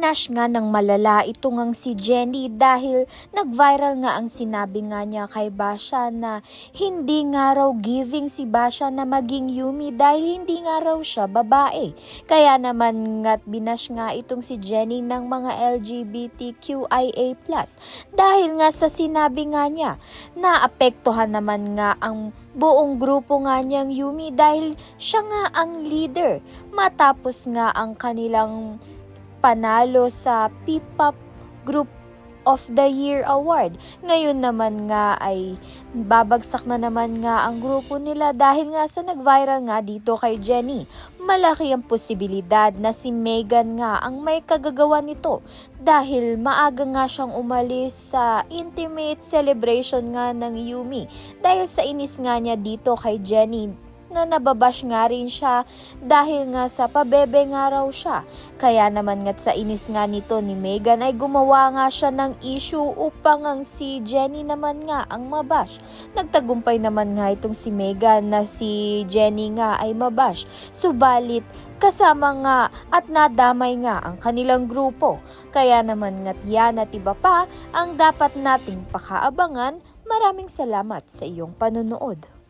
Binash nga ng malala ito ngang si Jennie dahil nag-viral nga ang sinabi nga niya kay Basha na hindi nga raw giving si Basha na maging Yumi dahil hindi nga raw siya babae. Kaya naman nga't binash nga itong si Jennie ng mga LGBTQIA+. Dahil nga sa sinabi nga niya na apektuhan naman nga ang buong grupo nga niyang Yumi dahil siya nga ang leader matapos nga ang kanilang panalo sa P-Pop Group of the Year Award. Ngayon naman nga ay babagsak na naman nga ang grupo nila dahil nga sa nag-viral nga dito kay Jennie. Malaki ang posibilidad na si Megan nga ang may kagagawa nito dahil maaga nga siyang umalis sa intimate celebration nga ng Yumi dahil sa inis nga niya dito kay Jennie na nababash nga rin siya dahil nga sa pabebe nga raw siya. Kaya naman nga't sa inis nga nito ni Megan ay gumawa nga siya ng issue upang ang si Jennie naman nga ang mabash. Nagtagumpay naman nga itong si Megan na si Jennie nga ay mabash. Subalit kasama nga at nadamay nga ang kanilang grupo. Kaya naman nga't yan at iba pa ang dapat nating pakaabangan. Maraming salamat sa iyong panonood.